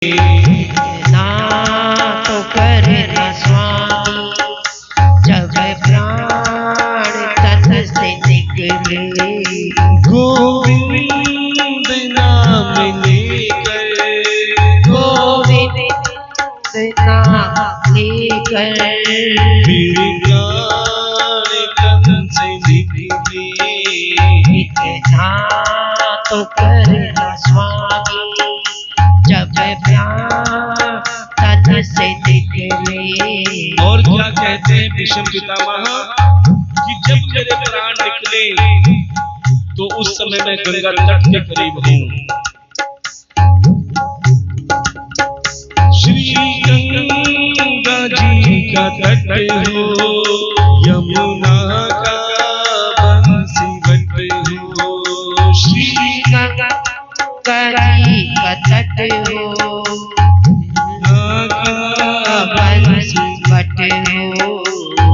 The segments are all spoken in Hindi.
ना तो करे न स्वामी जब प्राण तन से निकले। गोविंद नाम लेकर, गोविंद नाम लेकर मेरे प्राण तन से निकले। ना तो करे न स्वामी जब प्राण तन से निकले। और क्या कहते हैं भीष्म पितामह कि जब मेरे प्राण निकले तो उस समय मैं गंगा तट के करीब हूँ। श्री गंगा जी का तट हो, यमुना का बंसी बट हो। श्री गंगा जी का तट हो, बंसी बट हो।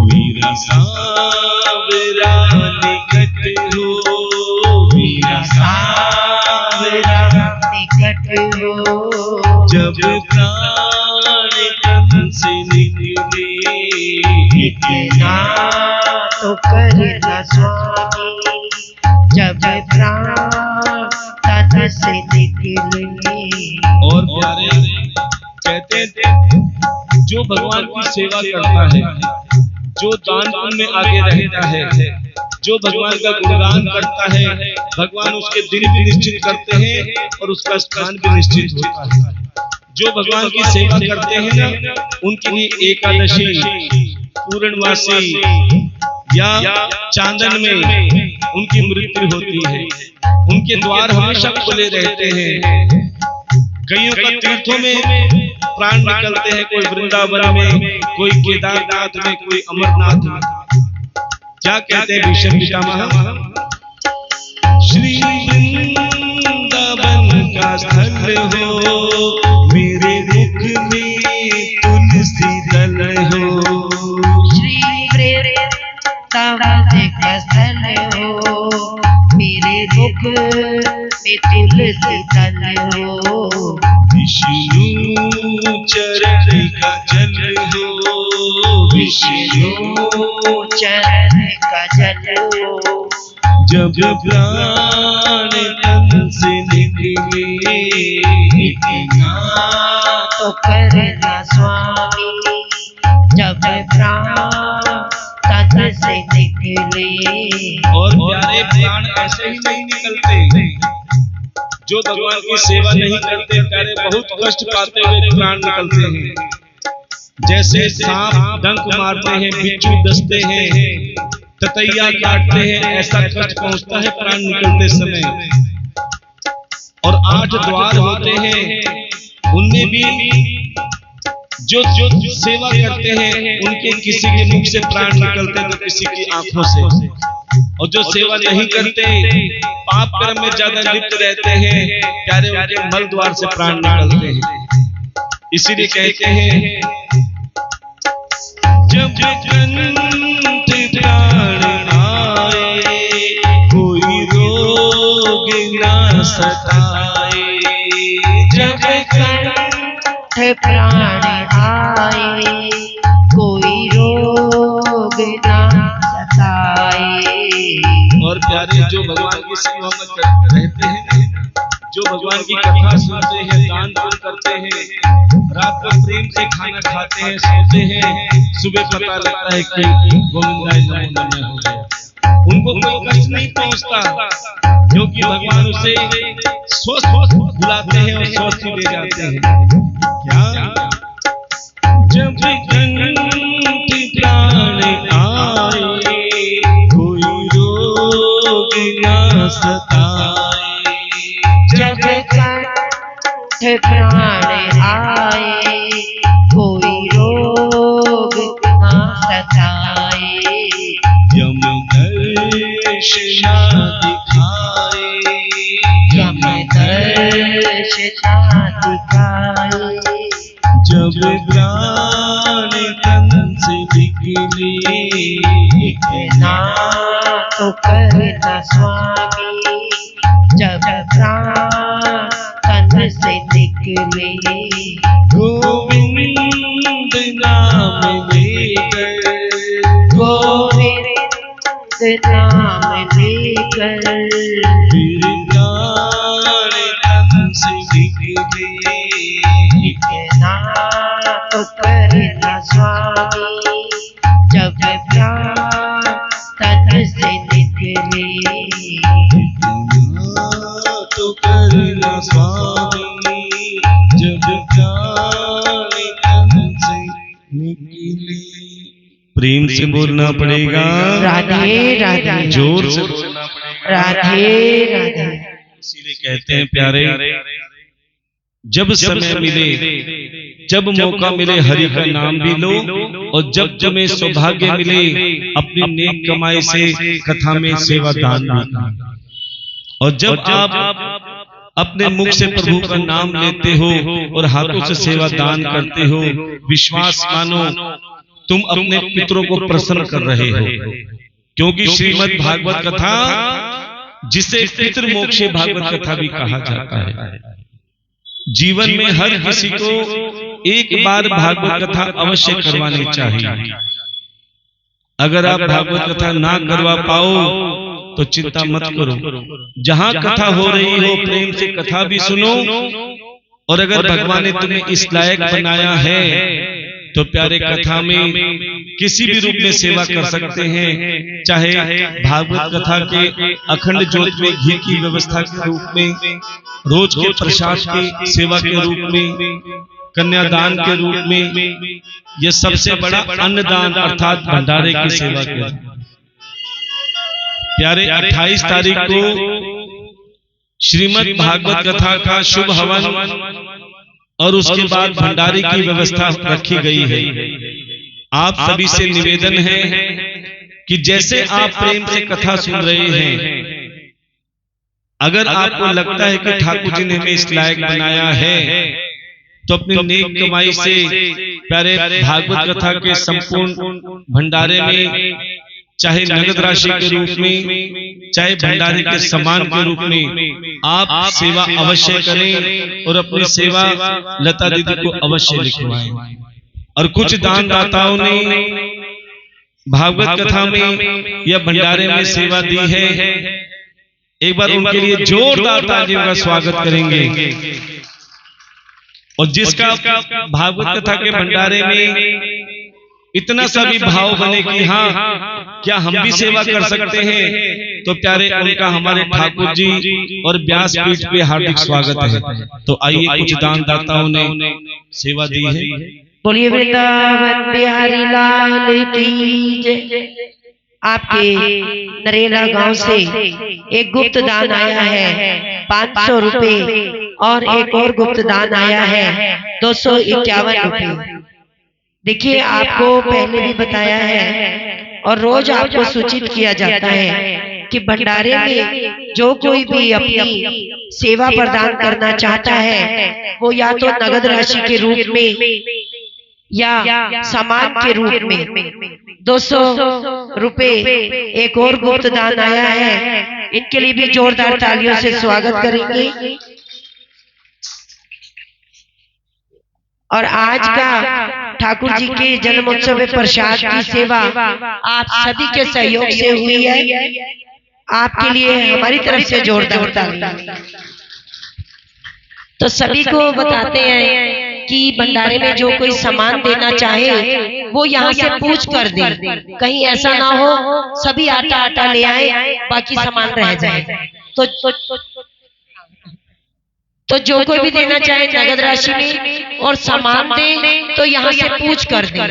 मेरा सावरा निकट हो, मेरा सावरा निकट हो। जब प्राण तन से निकले। ना तो करे न स्वामी जब प्राण तन से निकले। और प्यारे कहते थे जो भगवान की सेवा करता है, जो दान पुण्य में आगे रहता है, जो भगवान का गुणगान करता है, भगवान उसके दिन भी निश्चित करते हैं और उसका स्थान भी निश्चित होता है। जो भगवान की सेवा करते हैं ना, उनके लिए एकादशी, पूर्णमासी या चांदन में उनकी मृत्यु होती है। उनके द्वार हमेशा खुले रहते हैं। कईयों का तीर्थों में प्राण निकलते हैं, कोई वृंदावन में, कोई केदारनाथ में, कोई अमरनाथ में। क्या कहते हैं भीष्म पितामह? श्री वृंदावन का स्थल हो, मेरे मुख में तुलसी दल हो। श्री वृंदावन का स्थल हो, मेरे मुख में तुलसी दल हो। विष्णु चरण का जल हो, विष्णु चरण का जल हो। जब प्राण तन से निकले। ना तो करे न स्वामी जब प्राण तन से निकले। और प्यारे प्राण ऐसे ही नहीं निकलते। जो भगवान की सेवा नहीं करते प्यारे बहुत कष्ट पाते हुए प्राण निकलते हैं। जैसे सांप डंक मारते हैं, बिच्छू डसते हैं, ततैया काटते हैं, ऐसा कष्ट पहुंचता है प्राण निकलते समय। और 8 द्वार होते हैं, उनमें भी जो सेवा करते हैं उनके किसी के मुख से प्राण निकलते हैं तो किसी की आंखों से। और जो सेवा नहीं करते, पाप कर्म में ज्यादा लिप्त रहते हैं प्यारे, उनके मल द्वार से प्राण निकलते हैं। इसीलिए कहते हैं जब कंठ प्राण आए, कोई रोग ना सताए। जब कंठ प्राण आए, कोई रोग ना सताए। और प्यारे जो भगवान की सेवा में रहते हैं, जो भगवान की कथा सुनते हैं, दान पुण्य करते हैं, रात को प्रेम से खाना खाते हैं, सोते हैं, सुबह पता लगता है कि गोविंदाय नमो नमः हो गया। उनको कोई कष्ट नहीं पहुंचता, क्योंकि भगवान उसे स्वस्थ बुलाते हैं और स्वस्थ ले जाते हैं। क्या जब कंठ प्राण आए, कोई रोग ना सताए। जब कंठ प्राण आए, कोई रोग ना सताए। यम दर्शना दिखाए, यम दर्शना दिखाए। जब प्राण तन से निकले। ना तो करे न स्वामी जब प्राण तन से निकले। गोविंद नाम लेकर, गोविंद नाम लेकर फिर प्राण तन से निकले, इतना तो करना स्वामी जब प्राण तन से निकले, तो करना स्वामी जब प्राण तन से निकले। प्रेम से बोलना पड़ेगा, राधे राधे, जोर से बोलना पड़ेगा, राधे राधे। इसीलिए कहते हैं प्यारे, जब समय मिले, जब मौका मिले, हरि का नाम भी लो, और जब तुम्हें सौभाग्य मिले, अपनी नेक कमाई से कथा में सेवा दान भी करो। और जब आप अपने मुख से प्रभु का नाम लेते हो और हाथों से सेवा दान करते हो, विश्वास मानो तुम अपने पितरों को प्रसन्न कर रहे हो, क्योंकि श्रीमद् भागवत कथा, जिसे पितृ मोक्षे भागवत कथा भी कहा जाता है, जीवन में हर किसी को एक बार भागवत कथा अवश्य करवानी चाहिए। अगर आप भागवत कथा ना करवा पाओ तो चिंता मत करो, जहां कथा हो रही हो प्रेम से कथा भी सुनो, और अगर भगवान ने तुम्हें इस लायक बनाया है तो प्यारे कथा में किसी भी रूप में सेवा कर सकते हैं, चाहे भागवत कथा के अखंड ज्योत में घी की व्यवस्था के रूप में, रोज के प्रसाद की सेवा के रूप में, कन्यादान के रूप में, यह सबसे बड़ा अन्नदान अर्थात भंडारे की सेवा के। प्यारे 28 तारीख को श्रीमद् भागवत कथा का शुभ हवन और उसके बाद भंडारे की व्यवस्था रखी गई है। आप सभी से निवेदन है कि जैसे आप प्रेम से कथा सुन रहे हैं, अगर आपको लगता है कि ठाकुर जी ने हमें इस लायक बनाया है, तो अपनी नेक कमाई से प्यारे भागवत कथा के संपूर्ण भंडारे में, चाहे नगद राशि के रूप में, चाहे भंडारे के सम्मान के रूप में, आप सेवा अवश्य करें और अपनी सेवा लता दीदी को अवश्य लिखवाएं। और कुछ दानदाताओं ने भागवत कथा में या भंडारे में सेवा दी है, एक बार उनके लिए जोरदार तालियों का स्वागत करेंगे। और जिसका भागवत कथा के भंडारे में इतना सा भी भाव बने कि हाँ क्या हम भी सेवा कर सकते हैं, तो प्यारे उनका हमारे ठाकुर जी और व्यासपीठ पे हार्दिक स्वागत है। तो आइए कुछ दानदाताओं ने सेवा दी है। बोलिए वृंदावन बिहारी लाल की जय। आपके नरेला गांव से एक गुप्त दान आया है 500 रुपए, और एक और गुप्त दान आया है 251 रुपए। देखिए, आपको पहले भी बताया है और रोज आपको सूचित किया जाता है कि भंडारे में जो कोई भी अपनी सेवा प्रदान करना चाहता है, वो या तो नगद राशि के रूप में या सामान के रूप में 200 रुपए एक और गुप्त दान आया है। इनके लिए भी जोरदार तालियों से स्वागत करेंगे। और आज का ठाकुर जी के जन्मोत्सव में प्रसाद की सेवा आप सभी के सहयोग से हुई है। आपके लिए हमारी तरफ से जोरदार तालियां। तो सभी को बताते हैं कि भंडारे में जो कोई सामान देना चाहे वो यहाँ से पूछ कर दे, कहीं ऐसा ना हो सभी आटा आटा ले आए बाकी सामान रह जाए। तो जो कोई भी देना चाहे नगद राशि में और सामान दे तो यहाँ से पूछ कर दे,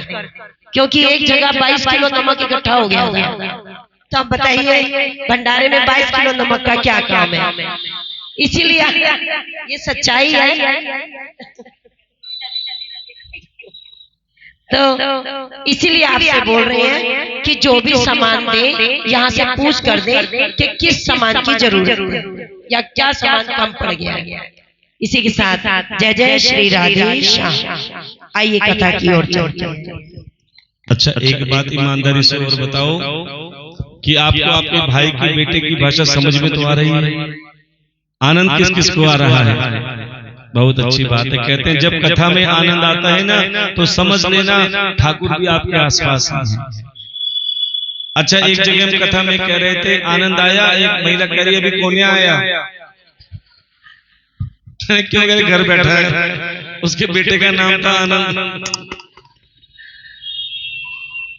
क्योंकि एक जगह 22 किलो नमक इकट्ठा हो गया होगा। तो आप बताइए भंडारे में 22 किलो नमक का क्या काम है? इसीलिए ये सच्चाई है। तो इसीलिए आपसे बोल रहे हैं कि जो भी सामान दे यहाँ से पूछ कर दे कि किस सामान की जरूरत है या क्या सामान कम पड़ गया है। इसी के साथ जय जय श्री राधे श्याम। आइए कथा की ओर चलते हैं। अच्छा, एक बात ईमानदारी से और बताओ कि आपको आपके भाई के बेटे की भाषा समझ में तो आ रही है? आनंद किस किस को आ रहा है? बहुत अच्छी बात है। कहते हैं जब कथा में आनंद आता है ना तो समझ लेना ठाकुर भी आपके आसपास हैं। अच्छा, एक जगह हम कथा में कह रहे थे आनंद आया, एक महिला कह रही है अभी कौन आया क्यों कह रहे घर बैठा है, उसके बेटे का नाम था आनंद।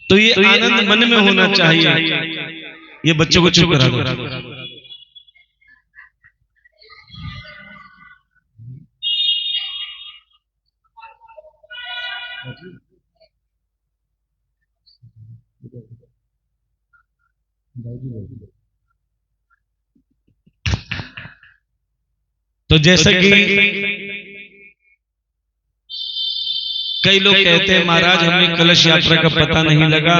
तो ये आनंद मन में होना चाहिए। ये बच्चों को चुप करा दो। तो जैसा कि कई लोग कहते हैं महाराज हमें कलश यात्रा का पता नहीं लगा,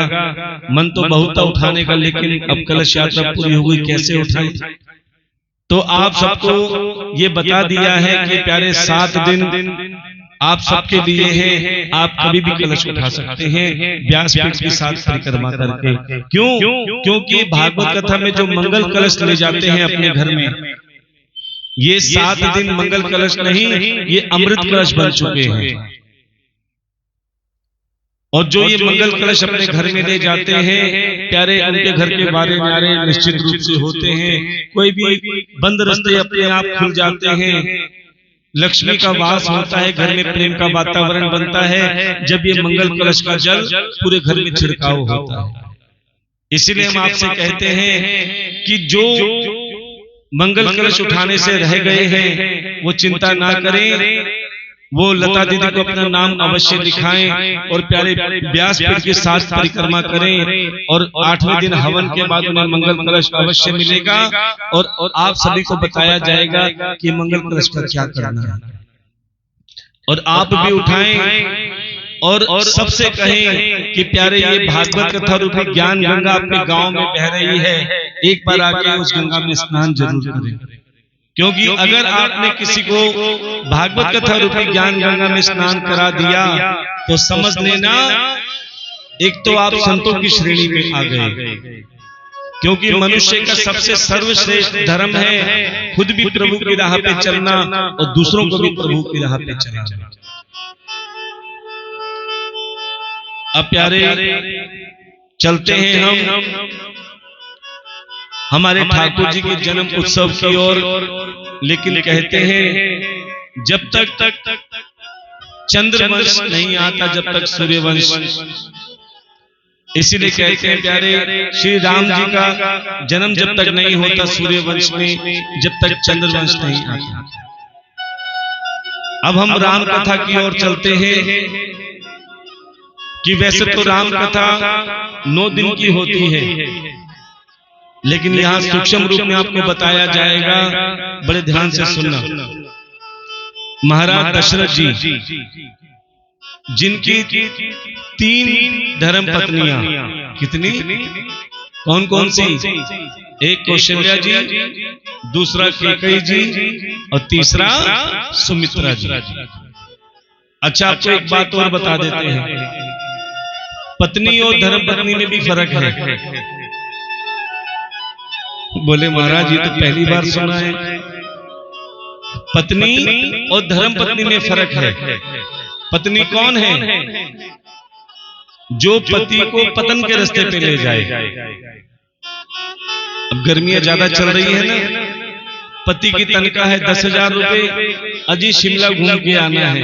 मन तो बहुत था उठाने का, लेकिन अब कलश यात्रा पूरी हो गई, कैसे उठाएं? तो आप सबको ये बता दिया है कि प्यारे 7 दिन आप सबके लिए हैं। आप कभी भी कलश उठा सकते हैं व्यासपीठ के साथ परिक्रमा करके। क्यों? क्योंकि भागवत कथा में जो मंगल कलश ले जाते हैं अपने घर में, ये 7 दिन मंगल कलश नहीं, ये अमृत कलश बन चुके हैं। और जो ये मंगल कलश अपने घर में ले जाते हैं प्यारे, उनके घर के बारे न्यारे निश्चित रूप से होते हैं। कोई भी बंद रास्ते अपने आप खुल जाते हैं, लक्ष्मी का वास होता है, घर में प्रेम का वातावरण बनता है जब ये मंगल कलश का जल पूरे घर में छिड़काव होता है। इसीलिए हम आपसे कहते हैं कि जो मंगल कलश उठाने से रह गए हैं वो चिंता ना करें, वो लता दीदी को अपना नाम अवश्य लिखाएं और प्यारे व्यासपीठ के साथ परिक्रमा करें। और 8वें दिन हवन के बाद उन्हें मंगल कलश अवश्य मिलेगा और आप सभी को बताया जाएगा कि मंगल कलश का क्या करना है। और आप भी उठाएं और सबसे कहें कि प्यारे ये भागवत कथा रूपी ज्ञान गंगा आपके गांव में बह रही है, एक बार आके उस गंगा में स्नान जरूर करें। क्योंकि अगर आपने किसी को भागवत कथा रूपी ज्ञान गंगा में स्नान करा दिया तो समझ लेना एक तो आप संतों की श्रेणी में आ गए। क्योंकि मनुष्य का सबसे सर्वश्रेष्ठ धर्म है खुद भी प्रभु की राह पे चलना और दूसरों को भी प्रभु की राह पे चलाना। अब प्यारे चलते हैं हम हमारे ठाकुर जी के जन्म उत्सव की ओर, लेकिन कहते हैं जब तक चंद्रवंश नहीं आता जब तक सूर्यवंश। इसीलिए कहते हैं प्यारे श्री राम जी का जन्म जब तक नहीं होता सूर्यवंश में, जब तक चंद्रवंश नहीं आता। अब हम राम कथा की ओर चलते हैं कि वैसे तो राम कथा 9 दिन की होती है, लेकिन यहां सूक्ष्म रूप में आपको बताया जाएगा, बड़े ध्यान से सुनना। महाराज दशरथ जी जिनकी 3 धर्म पत्नियां, कितनी कौन कौन सी? एक कौशल्या जी, दूसरा कैकेयी जी और तीसरा सुमित्रा जी। अच्छा, आपको एक बात और बता देते हैं, पत्नी और धर्म पत्नी में भी फर्क है। बोले महाराज ये तो पहली बार सुना है। पत्नी और धर्म पत्नी में फर्क है। पत्नी कौन है? जो पति को पतन के रास्ते पे ले जाए। अब गर्मियां ज्यादा चल रही है ना, पति की तनख्वाह है 10,000 रुपए, अजी शिमला घूम के आना है,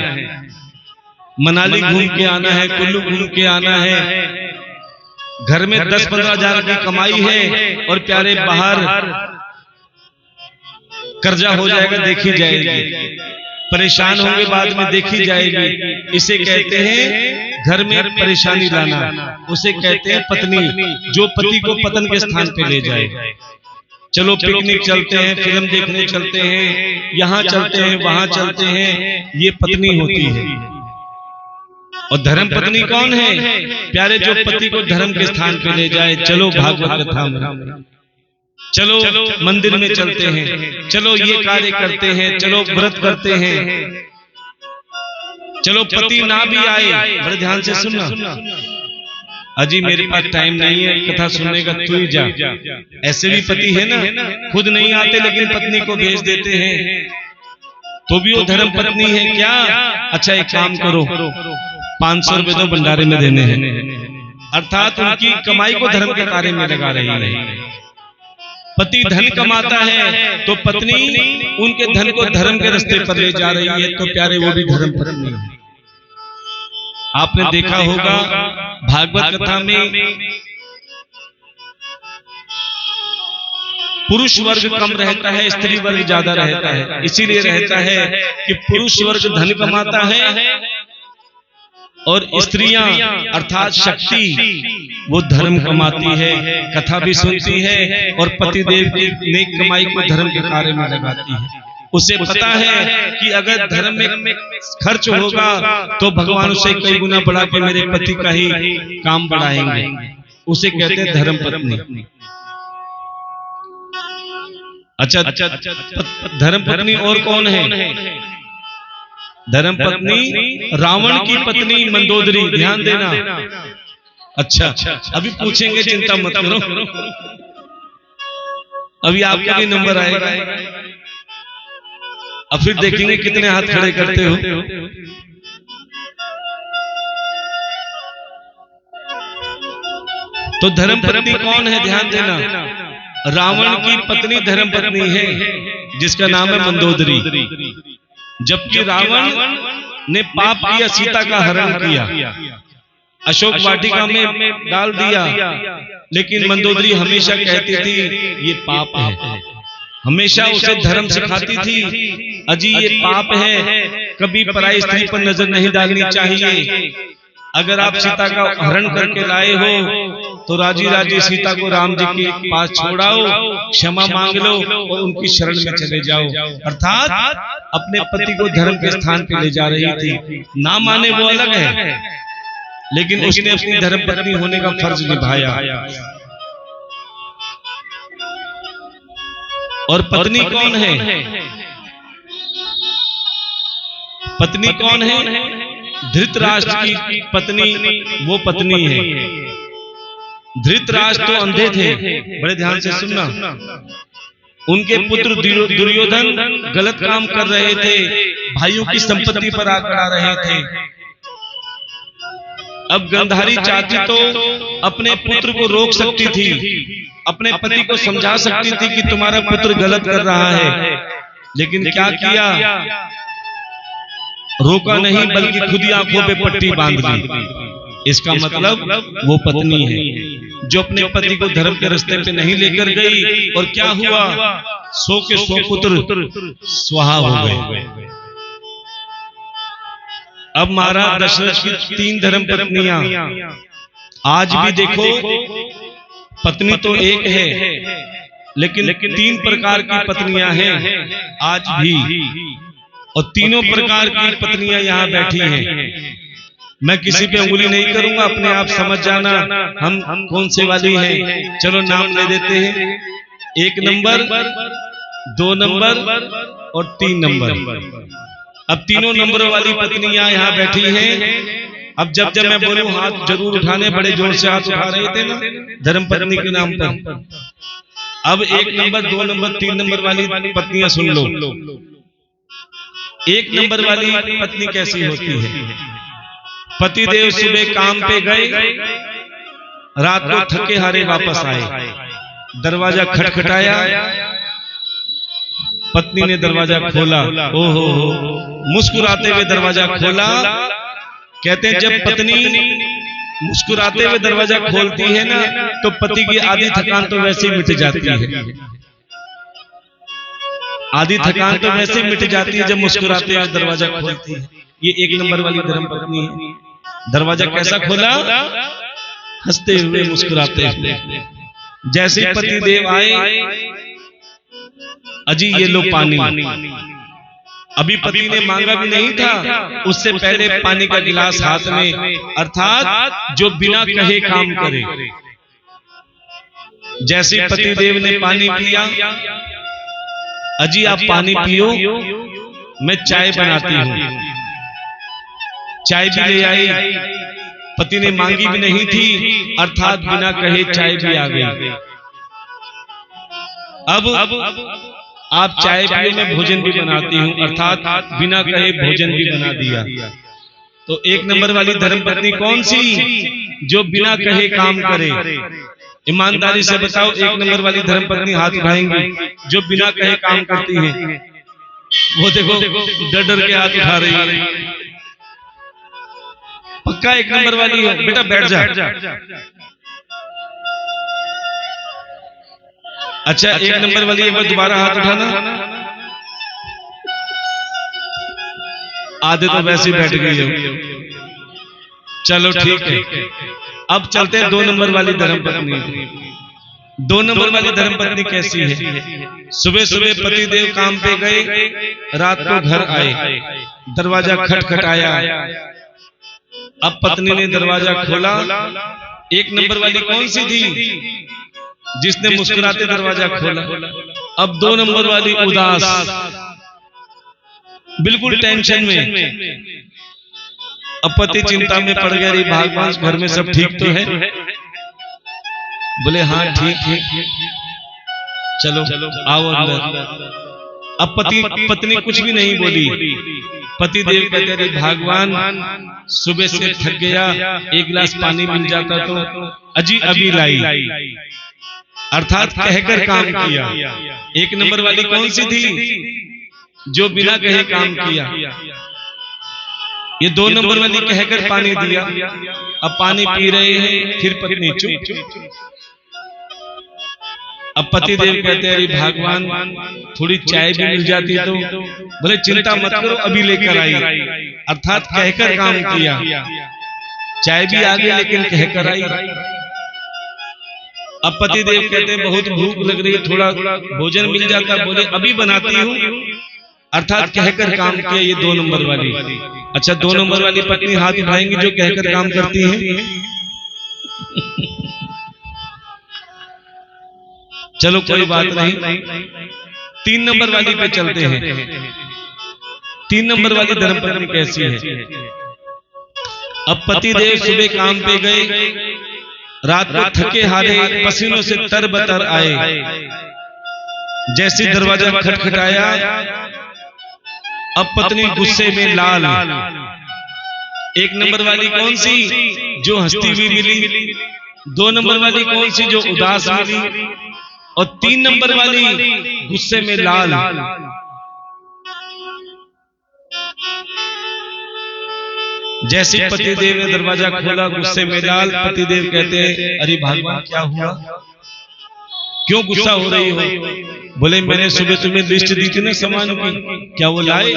मनाली घूम के आना है, कुल्लू घूम के आना है, घर में 10-15 हजार की कमाई है और प्यारे बाहर कर्जा हो जाएगा, देखी जाएगी, परेशान होंगे बाद में, देखी जाएगी। इसे कहते हैं घर में परेशानी लाना, उसे कहते हैं पत्नी, जो पति को पतन के स्थान पे ले जाए। चलो पिकनिक चलते हैं, फिल्म देखने चलते हैं, यहाँ चलते हैं, वहां चलते हैं, ये पत्नी होती है। और धर्म पत्नी कौन है? प्यारे जो पति को धर्म के स्थान पे ले जाए। चलो भागवत कथा में, चलो मंदिर में चलते हैं, चलो ये कार्य करते हैं, चलो व्रत करते हैं, चलो पति ना भी आए, बड़े ध्यान से सुनना। अजी मेरे पास टाइम नहीं है कथा सुनने का, तू ही जा। ऐसे भी पति है ना, खुद नहीं आते लेकिन पत्नी को भेज देते हैं। तो भी वो धर्म पत्नी है क्या? अच्छा एक काम करो, 500 रुपए तो भंडारे में देने हैं। अर्थात उनकी कमाई को धर्म के कार्य में लगा रही है। पति धन कमाता है तो पत्नी उनके धन को धर्म के रास्ते पर ले जा रही है, तो प्यारे वो भी धर्म पत्नी है। आपने देखा होगा भागवत कथा में पुरुष वर्ग कम रहता है, स्त्री वर्ग ज्यादा रहता है। इसीलिए रहता है कि पुरुष वर्ग धन कमाता है और स्त्रियां अर्थात शक्ति वो धर्म कमाती है, कथा भी सुनती है और पतिदेव की नेक कमाई को धर्म के कार्य में लगाती है। उसे पता है कि अगर धर्म में खर्च होगा तो भगवान उसे कई गुना बढ़ा के मेरे पति का ही काम बढ़ाएंगे। उसे कहते हैं धर्म पत्नी। अच्छा, धर्म पत्नी और कौन है? धर्म पत्नी रावण की पत्नी मंदोदरी। ध्यान देना। अच्छा, अभी पूछेंगे, चिंता मत करो, अभी आपका भी नंबर आएगा। अब फिर देखेंगे कितने हाथ खड़े करते हो। तो धर्म पत्नी कौन है? ध्यान देना। रावण की पत्नी धर्म पत्नी है जिसका नाम है मंदोदरी। जबकि रावण ने पाप किया, सीता का हरण किया, अशोक वाटिका में डाल दिया, लेकिन मंदोदरी हमेशा कहती थी ये पाप है। हमेशा उसे धर्म सिखाती थी, अजी ये पाप है, कभी पराई स्त्री पर नजर नहीं डालनी चाहिए। अगर आप सीता का हरण करके लाए हो तो राजी राजी सीता को राम जी के पास छोड़ाओ, क्षमा मांग लो और उनकी शरण में चले जाओ। अर्थात अपने पति को धर्म के स्थान पे ले जा रही थी। ना माने वो अलग है, लेकिन उसने अपनी धर्म पत्नी होने का फर्ज निभाया। और पत्नी कौन है? पत्नी कौन है? धृतराष्ट्र की पत्नी वो पत्नी है। धृतराष्ट्र तो अंधे थे, बड़े ध्यान से सुनना। उनके पुत्र दुर्योधन गलत काम कर रहे थे, भाइयों की संपत्ति पर आग बढ़ा रहे थे। अब गांधारी चाहती तो अपने पुत्र को रोक सकती थी, अपने पति को समझा सकती थी कि तुम्हारा पुत्र गलत कर रहा है, लेकिन क्या किया? रोका नहीं, बल्कि खुद ही आंखों पे पट्टी बांध दी। इसका मतलब वो पत्नी है जो अपने पति को धर्म के रास्ते पे नहीं लेकर गई। और क्या हुआ? 100 के 100 पुत्र स्वाहा हो गए। अब महाराज दशरथ की 3 धर्म पत्नियां। आज भी देखो, पत्नी तो एक है, लेकिन 3 प्रकार की पत्नियां हैं आज भी, और तीनों प्रकार की पत्नियां यहाँ बैठी हैं। मैं किसी पे उंगली नहीं करूंगा, अपने आप समझ जाना हम कौन से वाली है। चलो नाम ले देते हैं। 1 नंबर, 2 नंबर और 3 नंबर। अब तीनों नंबरों वाली पत्नियां यहाँ बैठी हैं। अब जब मैं बोलूं हाथ जरूर उठाने, बड़े जोर से हाथ उठा रहे थे ना धर्म पत्नी के नाम पर। अब 1 नंबर, 2 नंबर, 3 नंबर वाली पत्नियां सुन लो। 1 नंबर वाली पत्नी कैसी होती है? पतिदेव सुबह काम पे गए, रात को थके हारे वापस आए, दरवाजा खटखटाया, पत्नी ने दरवाजा खोला। ओहो, मुस्कुराते हुए दरवाजा खोला। कहते हैं जब पत्नी मुस्कुराते हुए दरवाजा खोलती है ना, तो पति की आधी थकान तो वैसे ही मिट जाती है। आधी थकान तो वैसे मिट जाती है जब मुस्कुराते हुए दरवाजा खोलती है। ये 1 नंबर वाली धर्म पत्नी है। दरवाजा कैसा खोला? हंसते हुए, मुस्कुराते हुए। जैसे पति देव आए, अजी ये लो पानी। अभी पति ने मांगा भी नहीं था, उससे पहले पानी का गिलास हाथ में, अर्थात जो बिना कहे काम करे। जैसे पति देव ने पानी पिया, अजी आप पानी पियो, मैं चाय बनाती हूं। चाय भी ले आई, पति ने मांगी भी नहीं थी, अर्थात बिना कहे चाय भी आ गई। अब आप चाय पिए मैं भोजन भी बनाती हूँ, अर्थात बिना कहे भोजन भी बना दिया। तो एक नंबर वाली धर्मपत्नी कौन सी? जो बिना कहे काम करे। ईमानदारी से बताओ, एक नंबर वाली धर्मपत्नी हाथ उठाएंगी जो बिना कहे काम करती हैं। वो देखो डर डर के हाथ उठा रही है। पक्का एक नंबर वाली है। बेटा बैठ जा। अच्छा एक नंबर वाली एक बार दोबारा हाथ उठाना। आधे तो वैसे ही बैठ गई हो। चलो ठीक है, अब चलते हैं 2 नंबर वाली धर्मपत्नी। 2 नंबर वाली धर्मपत्नी कैसी है? सुबह सुबह पतिदेव काम पे गए, रात को घर आए, दरवाजा खटखटाया। अब पत्नी ने दरवाजा खोला। एक नंबर वाली कौन सी थी जिसने मुस्कुराते दरवाजा खोला? अब 2 नंबर वाली उदास, बिल्कुल टेंशन में। अब पति चिंता में पड़ गया, अरे भगवान घर में सब ठीक तो है? बोले हाँ ठीक है, चलो आओ अंदर। अब पत्नी कुछ भी नहीं बोली। पति देव कहते अरे भगवान सुबह से थक गया, एक गिलास पानी मिल जाता तो अजी अभी लाई, अर्थात कहकर काम किया। एक नंबर वाली कौन सी थी जो बिना कहे काम किया? ये 2 नंबर वाली कहकर पानी दिया। अब पानी पी रहे हैं, फिर पत्नी चुप। अब पति देव कहते हैं अरे भगवान थोड़ी चाय भी मिल जाती तो? बोले चिंता मत करो, अभी लेकर आई, अर्थात कहकर काम किया। चाय भी आ गई लेकिन कहकर आई। अब पति देव कहते हैं बहुत भूख लग रही है, थोड़ा भोजन मिल जाता? बोले अभी बनाती हूँ, अर्थात कहकर काम किया। ये 2 नंबर वाली। अच्छा 2 नंबर वाली पत्नी हाथ उठाएंगी जो कहकर काम करती है। चलो कोई बात नहीं, 3 नंबर वाली पे चलते हैं। 3 नंबर वाली धर्मपत्नी कैसी है? अब पति देव सुबह काम पे गए, रात को थके हारे पसीनों से तरबतर आए। जैसे दरवाजा खटखटाया, अब पत्नी गुस्से में लाल। एक नंबर वाली कौन सी जो हंसती हुई मिली? 2 नंबर वाली कौन सी जो उदास मिली? और 3 नंबर वाली गुस्से में लाल। जैसे पतिदेव ने दरवाजा खोला, गुस्से में लाल। पतिदेव कहते हैं अरे भगवान क्या हुआ, क्यों गुस्सा हो रही हो? बोले मैंने सुबह तुम्हें लिस्ट दी थी ना सामान की, क्या वो लाए?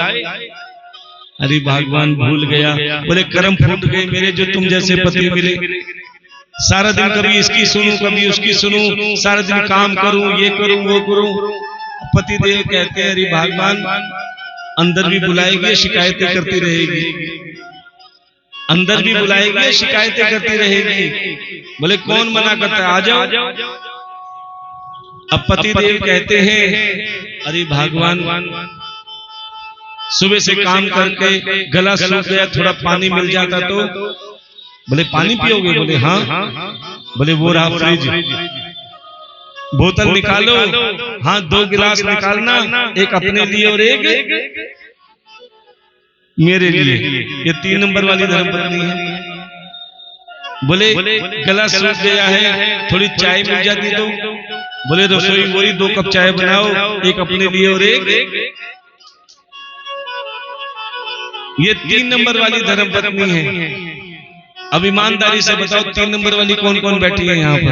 अरे भगवान भूल गया। बोले कर्म फूट गए मेरे जो तुम जैसे पति मिले। सारा दिन कभी इसकी सुनूं कभी उसकी सुनूं, सारा दिन काम करूं, ये करूं वो करूं। पति देव कहते हैं अरे भगवान अंदर भी बुलाएगी, शिकायतें करती रहेगी, अंदर भी बुलाएगी, शिकायतें करती रहेगी। बोले कौन मना करता है, आ जाओ। अब पति देव कहते हैं अरे भगवान सुबह से काम करके गला सूख गया, थोड़ा पानी मिल जाता तो? बोले पानी पियोगे? बोले हाँ। बोले वो रहा फ्रिज, बोतल निकालो। हाँ 2 गिलास निकालना, एक अपने लिए और एक मेरे लिए। ये 3 नंबर वाली धर्मपत्नी है। बोले गला सूख गया है, थोड़ी चाय मिल जाती तो? बोले रसोई वही 2 कप चाय बनाओ, एक अपने लिए और एक। ये 3 नंबर वाली धर्मपत्नी है। अब ईमानदारी से बताओ 3 नंबर वाली कौन कौन बैठी है यहाँ पर?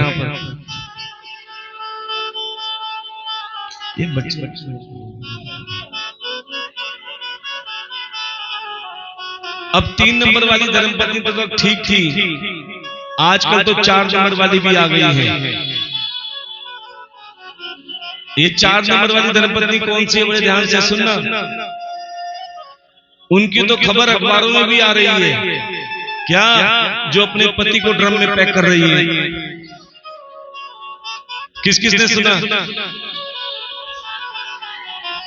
ये बच्चे। अब 3 नंबर वाली धर्मपत्नी तो ठीक थी, आजकल तो 4 नंबर वाली भी आ गई है। ये 4 नंबर वाली धर्मपत्नी कौन सी है? बड़े ध्यान से सुनना। उनकी तो खबर अखबारों में भी आ रही है। क्या? जो अपने पति को ड्रम में पैक कर रही है। किस किसने सुना?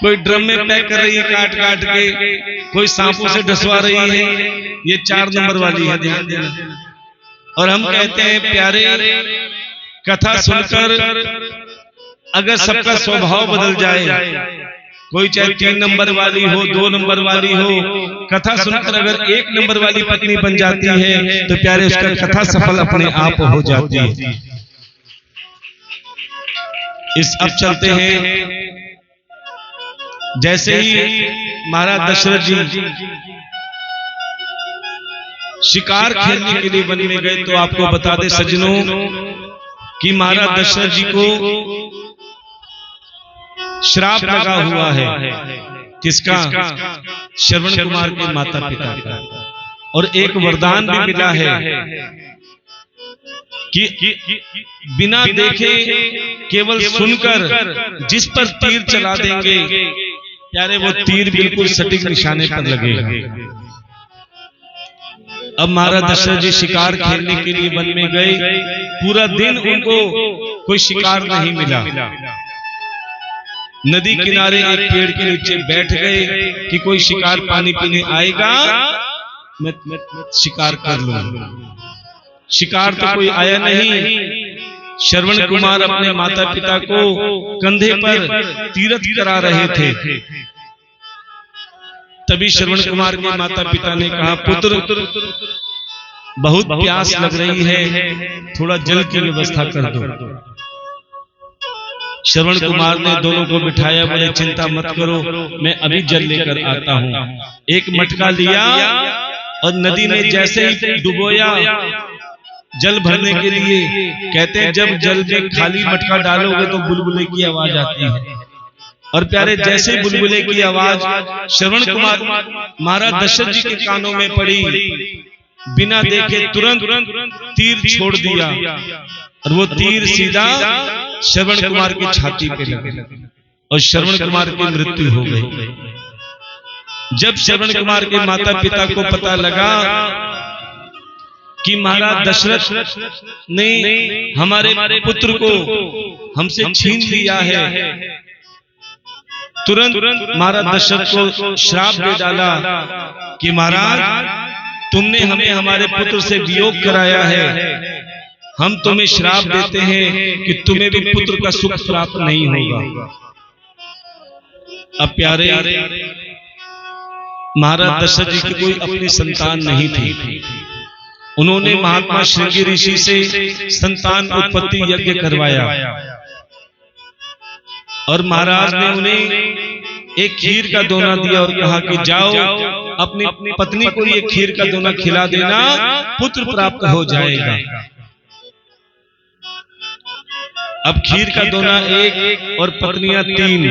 कोई ड्रम में पैक कर रही है काट काट के, कोई सांपों से ढसवा रही है। ये 4 नंबर वाली है, ध्यान देना। और हम कहते हैं प्यारे, कथा सुनकर अगर सबका स्वभाव बदल जाए, कोई चाहे 3 नंबर वाली हो, 2 नंबर वाली हो, कथा सुनकर अगर 1 नंबर वाली पत्नी बन जाती है तो प्यारे उसका कथा सफल अपने आप हो जाती है। अब चलते हैं, जैसे ही महाराज दशरथ जी शिकार खेलने के लिए वन में गए, तो आपको बता दे सज्जनों कि महाराज दशरथ जी को श्राप लगा हुआ है। किसका? श्रवण कुमार के माता पिता का। और एक वरदान भी मिला है कि बिना देखे केवल सुनकर जिस पर तीर चला देंगे प्यारे वो तीर बिल्कुल सटीक निशाने पर लगेगा। अब महाराज दशरथ जी शिकार खेलने के लिए वन में गए, पूरा दिन उनको कोई शिकार नहीं मिला। नदी किनारे एक पेड़ के नीचे बैठ गए कि कोई शिकार पानी पीने आएगा, मैं शिकार कर लूंगा। शिकार तो कोई आया नहीं। श्रवण कुमार अपने माता पिता को कंधे पर तीरथ करा रहे थे। तभी श्रवण कुमार के माता पिता ने कहा, पुत्र बहुत प्यास लग रही है, थोड़ा जल की व्यवस्था कर दो। श्रवण कुमार ने दोनों को बिठाया, बोले चिंता मत करो, मैं अभी जल लेकर आता हूं। एक मटका लिया और नदी में जैसे ही डुबोया जल भरने के लिए। कहते हैं जब जल में खाली मटका डालोगे तो बुलबुले की आवाज आती है। और प्यारे जैसे बुलबुले की आवाज श्रवण कुमार महाराज दशरथ जी के कानों में पड़ी, बिना देखे तुरंत तीर छोड़ दिया और वो तीर सीधा श्रवण कुमार की छाती पे लगा और श्रवण कुमार की मृत्यु हो गई। जब श्रवण कुमार के माता पिता को पता लगा कि महाराज दशरथ ने हमारे पुत्र को हमसे छीन लिया है, तुरंत महाराज दशरथ को श्राप दे डाला कि महाराज तुमने हमें हमारे पुत्र से वियोग कराया है, हम तुम्हें श्राप देते हैं कि तुम्हें भी पुत्र का सुख प्राप्त नहीं होगा। अब प्यारे महाराज दशरथ जी की कोई अपनी संतान नहीं थी। उन्होंने महात्मा श्रृंगी ऋषि से संतान उत्पत्ति यज्ञ करवाया और महाराज ने उन्हें एक खीर का दोना दिया और कहा कि जाओ अपनी पत्नी को ये खीर का दोना खिला देना, पुत्र प्राप्त हो जाएगा। अब खीर का दोना 1 और पत्नियां 3।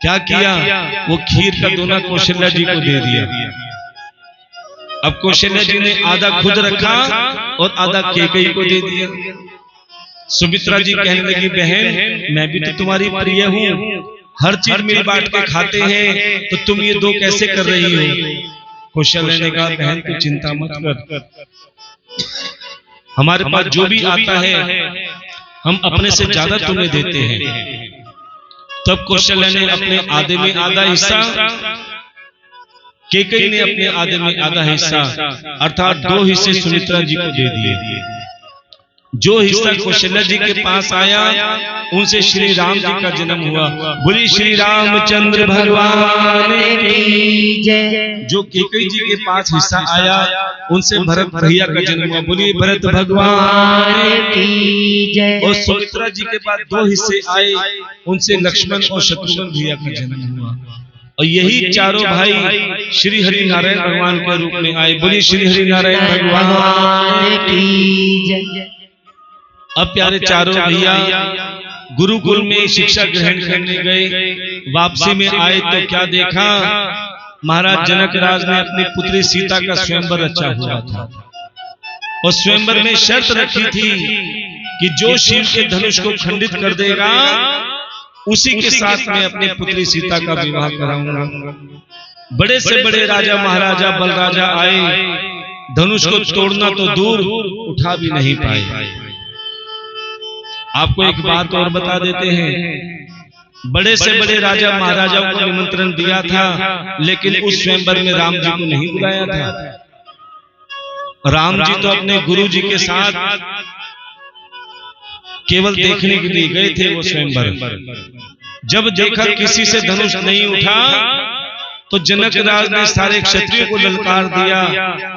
क्या किया? वो खीर का दोना कौशल्या जी को दे दिया। अब कौशल्या जी ने आधा खुद रखा और आधा कैकेयी को दे दिया। सुमित्रा जी कहने लगी, बहन मैं भी तो तुम्हारी प्रिय हूँ, हर चीज मिल बांट के खाते हैं, तो तुम ये 2 कैसे कर रही हो? कौशल्या ने कहा, बहन तू चिंता मत कर, हमारे पास जो भी आता है हम अपने से ज्यादा तुम्हें देते हैं। तब कौशल्या ने अपने आधे में आधा हिस्सा, कैकेयी ने अपने आधे में आधा हिस्सा, अर्थात 2 हिस्से सुमित्रा जी को दे दिए। जो हिस्सा कौशल्या जी के पास आया उनसे श्री राम जी का जन्म हुआ। बोली श्री रामचंद्र भगवान की जय। जो कैकेयी जी के पास हिस्सा आया उनसे भरत भैया का जन्म हुआ। बोली भरत भगवान की जय। और सुमित्रा जी के पास 2 हिस्से आए, उनसे लक्ष्मण और शत्रुघ्न भैया का जन्म हुआ। और यही चारों भाई श्री हरि नारायण भगवान के रूप में आए। बोली श्री हरि नारायण भगवान की जय। अब प्यारे चारों भैया गुरुकुल में शिक्षा ग्रहण करने गए, वापसी में आए तो क्या देखा, महाराज जनक राज ने अपनी पुत्री सीता का स्वयंवर रचा हुआ था और स्वयंवर में शर्त रखी थी कि जो शिव के धनुष को खंडित कर देगा उसी के साथ मैं अपनी पुत्री सीता का विवाह कराऊंगा। बड़े से बड़े राजा महाराजा बलराजा आए, धनुष को तोड़ना तो दूर उठा भी नहीं पाए। आपको एक बात और बता देते हैं, बड़े से बड़े राजा महाराजाओं को निमंत्रण दिया था, लेकिन उस स्वयंवर में राम जी को नहीं बुलाया था। राम जी तो अपने गुरु जी के साथ केवल देखने के लिए गए थे वो स्वयंवर। जब देखा किसी से धनुष नहीं उठा तो जनक राज ने सारे क्षत्रियों को ललकार दिया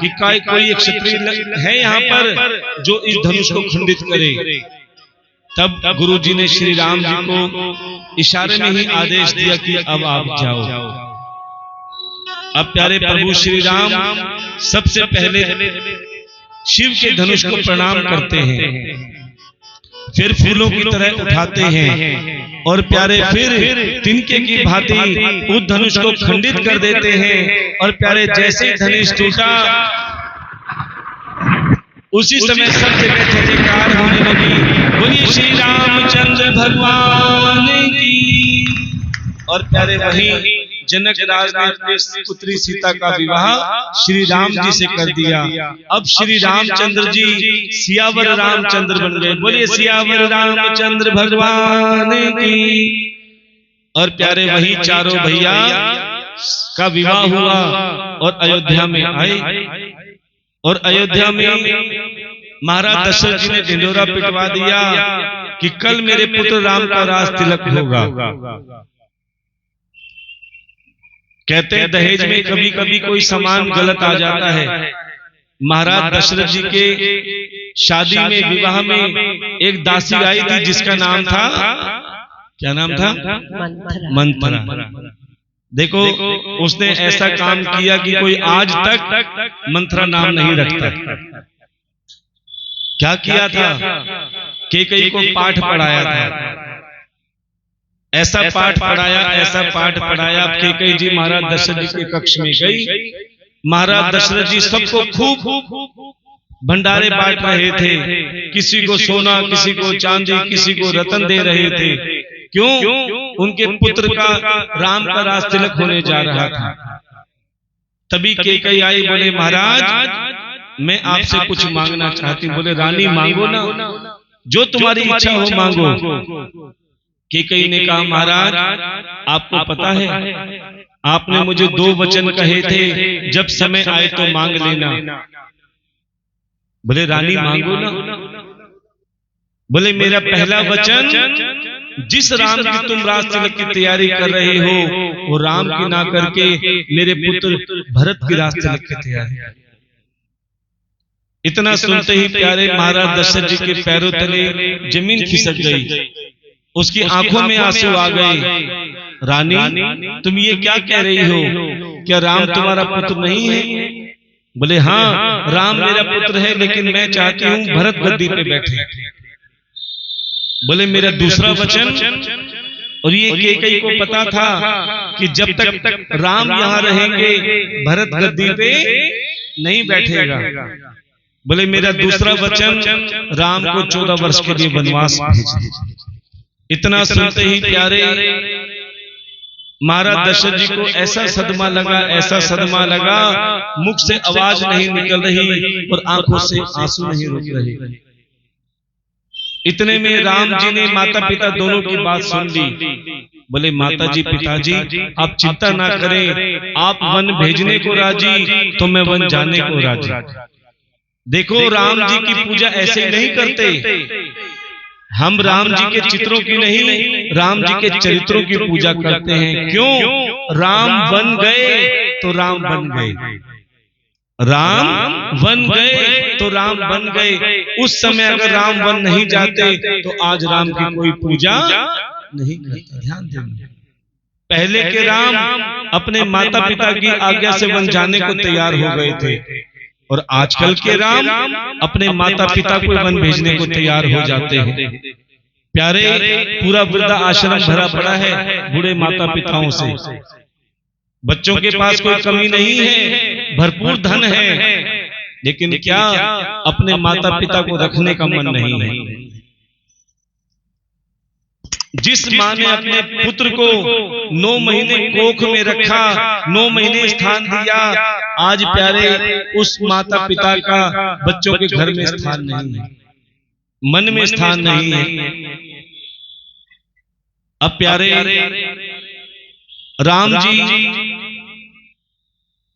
कि कोई एक क्षत्रिय है यहाँ पर जो इस धनुष को खंडित करे। तब गुरुजी ने श्री राम जी को इशारे में ही आदेश दिया कि अब आप जाओ। अब प्यारे प्रभु श्री राम सबसे पहले शिव के धनुष को प्रणाम करते हैं, फिर फूलों की तरह उठाते हैं और प्यारे फिर तिनके की भांति उस धनुष को खंडित कर देते हैं। और प्यारे जैसे ही धनुष टूटा उसी समय सब जगह जय जयकार होने लगी, बोलिए श्री रामचंद्र भगवान की। और प्यारे वही जनक राज ने अपनी पुत्री सीता का विवाह श्री राम जी से कर दिया। अब श्री रामचंद्र जी सियावर रामचंद्र बन गए, बोलिए सियावर रामचंद्र भगवान की। और प्यारे वही चारों भैया का विवाह हुआ और अयोध्या में आए। और अयोध्या में महाराज दशरथ जी ने ढिंढोरा पिटवा दिया कि कल मेरे पुत्र राम का राज तिलक होगा। कहते हैं दहेज में कभी कभी कोई सामान गलत आ जाता है। महाराज दशरथ जी के शादी में विवाह में एक दासी आई थी जिसका नाम था, क्या नाम था? मंथरा। देखो उसने ऐसा काम किया कि कोई आज तक मंथरा नाम नहीं रखता। क्या किया था? कैकेयी को पाठ पढ़ाया था, ऐसा पाठ पढ़ाया। कैकेयी जी महाराज दशरथ जी के कक्ष में गई। महाराज दशरथ जी सबको खूब भंडारे बांट रहे थे, किसी को सोना, किसी को चांदी, किसी को रतन दे रहे थे। क्यों? उनके पुत्र का राम का राज तिलक होने जा रहा था। तभी कैकेयी आई, बोले महाराज मैं आपसे कुछ मांगना चाहती हूँ। बोले रानी मांगो ना, जो तुम्हारी इच्छा हो मांगो। कैकेयी ने कहा महाराज आपको पता है आपने मुझे 2 वचन कहे थे, जब समय आए तो मांग लेना। बोले रानी मांगो ना। बोले मेरा पहला वचन, जिस राम की तुम राज तिलक की तैयारी कर रहे हो वो राम की ना करके मेरे पुत्र भरत की राज तिलक की तैयारी। इतना सुनते ही प्यारे महाराज दशरथ जी के पैरों तले जमीन खिसक गई, उसकी आंखों में आंसू आ गए। रानी तुम ये क्या कह रही हो? क्या राम तुम्हारा पुत्र नहीं है? बोले हाँ राम मेरा पुत्र है, लेकिन मैं चाहती हूँ भरत गद्दी पे बैठे। बोले मेरा दूसरा वचन, और ये कैकेयी को पता था कि जब तक राम यहाँ रहेंगे भरत गद्दी पे नहीं बैठेगा। बोले मेरा दूसरा वचन, राम को 14 वर्ष के लिए वनवास भेजिए। इतना सुनते ही प्यारे महाराज दशरथ जी को ऐसा सदमा लगा, मुख से आवाज नहीं निकल रही और आंखों से आंसू नहीं रुक रहे। इतने में राम जी ने माता पिता दोनों की बात सुन ली। बोले माता जी पिताजी आप चिंता ना करें, आप वन भेजने को राजी तो मैं वन जाने को राजी। देखो राम जी की पूजा ऐसे नहीं करते, हम राम जी के चित्रों की नहीं राम जी के चरित्रों की पूजा करते हैं। क्यों? राम बन गए तो राम बन गए, राम वन गए तो राम बन गए। उस समय अगर राम वन नहीं जाते तो आज राम की कोई पूजा नहीं करता। ध्यान देना, पहले के राम अपने माता पिता की आज्ञा से वन जाने को तैयार हो गए थे, और आजकल के राम अपने माता पिता को वन भेजने को तैयार हो जाते हैं। प्यारे पूरा वृद्धा आश्रम भरा पड़ा है बूढ़े माता पिताओं से। बच्चों के पास कोई कमी नहीं है, भरपूर धन है, लेकिन क्या अपने माता पिता को रखने का मन नहीं है। जिस माँ ने अपने पुत्र को 9 महीने कोख में रखा, 9 महीने स्थान दिया, आज प्यारे उस माता पिता का बच्चों के घर में स्थान नहीं है, मन में स्थान नहीं है। अब प्यारे राम जी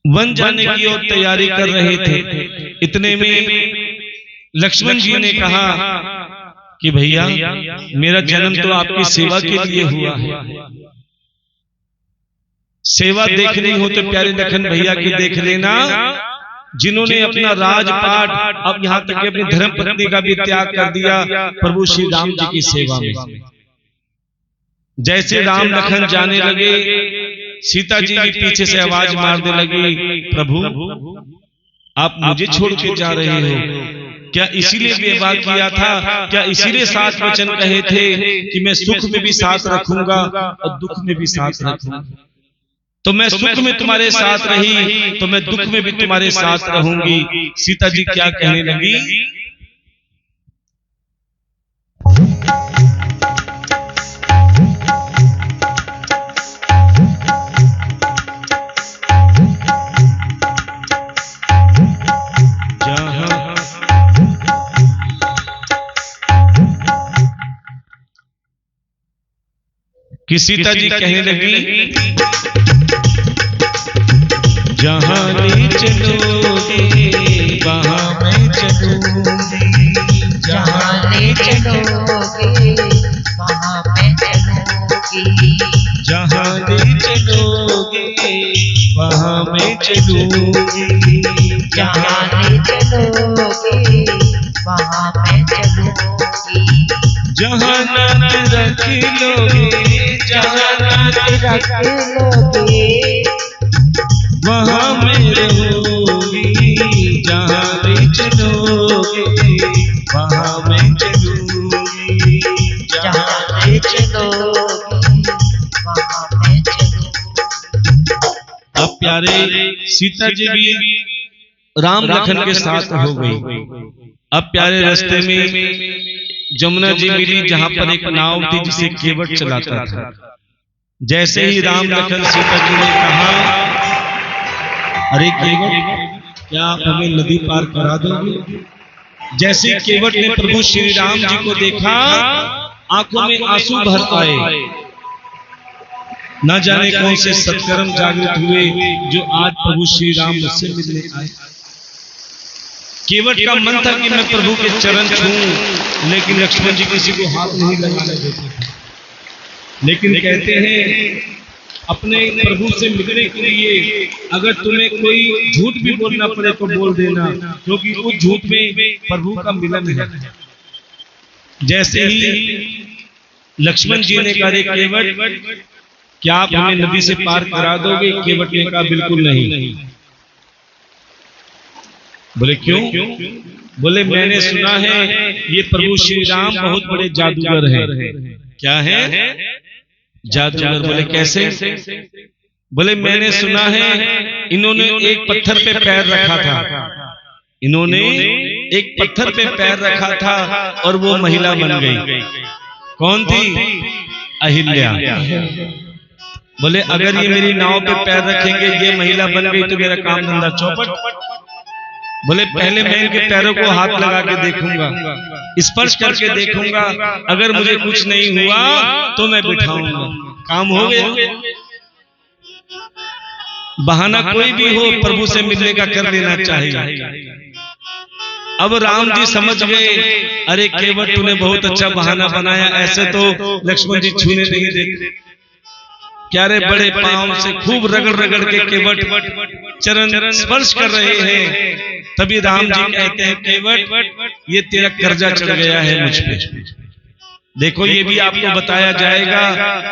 वन जाने की ओर तैयारी कर रहे थे। इतने में लक्ष्मण जी ने कहा कि भैया मेरा जन्म तो आपकी सेवा के लिए हुआ है, सेवा देखनी हो तो प्यारे लखन भैया की देख लेना, जिन्होंने अपना राजपाट अब यहाँ तक कि अपनी धर्म पत्नी का भी त्याग कर दिया प्रभु श्री राम जी की सेवा में। जैसे राम लखन जाने लगे, सीता जी भी पीछे से आवाज मारने लगी, प्रभु आप मुझे छोड़ के जा रहे हो, क्या इसीलिए विवाह किया था, क्या इसीलिए साथ वचन कहे थे कि मैं सुख में भी साथ रखूंगा और दुख में भी साथ रखूंगा, तो मैं सुख में तुम्हारे साथ रही तो मैं दुख में भी तुम्हारे साथ रहूंगी। सीता जी क्या कहने लगी, कि सीता जी कहने लगी, जहां ले चलोगे वहां मैं चलूंगी, जहाँ ले चलोगे वहाँ मैं चलूंगी, जहां ले चलोगे वहां मैं चलूंगी, जहाँ ले चलोगे वहाँ मैं चलूंगी, जहां नाथ रख लोगे, जहां नाथ रख लोगे वहां मैं रहूंगी, जहां ले चलोगे वहां मैं चलूंगी, जहाँ ले चलोगे वहाँ मैं चलूंगी। अब प्यारे सीता जी भी राम लखन के साथ हो गई। अब प्यारे रास्ते में जमुना जी मिली, जहां पर एक नाव थी जिसे केवट चलाता था। जैसे ही राम लखन सीता जी ने कहा, अरे केवट क्या आप हमें नदी पार करा दोगे? जैसे केवट ने प्रभु श्री राम जी को देखा, आंखों में आंसू भर आए। न जाने कौन से सत्कर्म जागृत हुए जो आज प्रभु श्री राम मुझसे मिलने आए। केवट का मन था कि मैं प्रभु के चरण छूं, लेकिन लक्ष्मण जी किसी को हाथ नहीं लगाने देते। लेकिन कहते हैं अपने प्रभु से मिलने के लिए अगर तुम्हें कोई झूठ भी बोलना पड़े तो बोल देना, क्योंकि उस झूठ में प्रभु का मिलन है। जैसे ही लक्ष्मण जी ने कहा, केवट क्या आप हमें नदी से पार करा दोगे? केवट ने कहा, बिल्कुल नहीं। बोले क्यों? बोले मैंने सुना है ये प्रभु श्री राम बहुत बड़े जादूगर हैं। क्या है? जादूगर। बोले कैसे? बोले मैंने सुना है इन्होंने एक पत्थर पे पैर रखा था, इन्होंने एक पत्थर पे पैर रखा था और वो महिला बन गई। कौन थी? अहिल्या। बोले अगर ये मेरी नाव पे पैर रखेंगे, ये महिला बन गई तो मेरा काम धंधा चौपट। बोले पहले मैं इनके पैरों को हाथ लगा के देखूंगा, स्पर्श करके देखूंगा, अगर मुझे कुछ नहीं हुआ तो मैं बिठाऊंगा। काम हो गया। बहाना कोई भी हो प्रभु से मिलने का कर लेना चाहिए। अब राम जी समझ गए, अरे केवट तूने बहुत अच्छा बहाना बनाया, ऐसे तो लक्ष्मण जी छूने नहीं देते। क्या रे बड़े पांव से खूब रगड़ रगड़ के केवट चरण स्पर्श कर रहे हैं। तभी राम जी कहते हैं, केवट ये तेरा कर्जा चढ़ गया है मुझ पे। देखो ये भी आपको बताया जाएगा,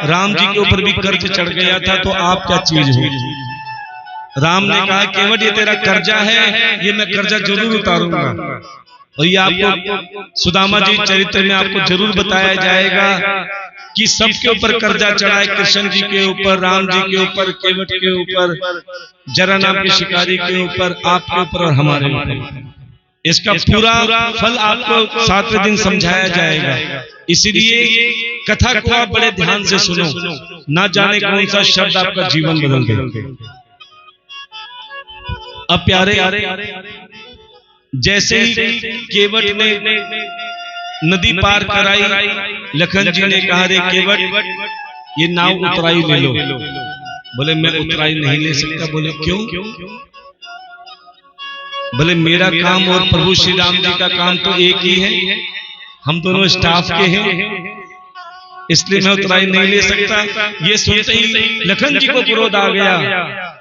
राम जी के ऊपर भी कर्ज चढ़ गया था, तो आप क्या चीज हो? राम ने कहा, केवट ये तेरा कर्जा है, ये मैं कर्जा जरूर उतारूंगा। और ये आपको सुदामा जी चरित्र में आपको जरूर बताया जाएगा कि सबके ऊपर कर्जा चढ़ा है, कृष्ण जी के ऊपर, राम जी के ऊपर, केवट के ऊपर, जरा नाम के शिकारी के ऊपर, आपके ऊपर और हमारे ऊपर। इसका पूरा फल आपको 7वें दिन समझाया जाएगा। इसीलिए कथा को आप बड़े ध्यान से सुनो, ना जाने कौन सा शब्द आपका जीवन बदल दे। अब प्यारे जैसे ही केवट ने नदी पार कराई, लखन जी ने कहा, रे केवट ये नाव उतराई ले लो। बोले मैं उतराई नहीं ले सकता। बोले क्यों? बोले मेरा काम और प्रभु श्री राम जी का काम तो एक ही है। हम दोनों स्टाफ के हैं, इसलिए मैं उतराई नहीं ले सकता। ये सुनते ही लखन जी को क्रोध आ गया।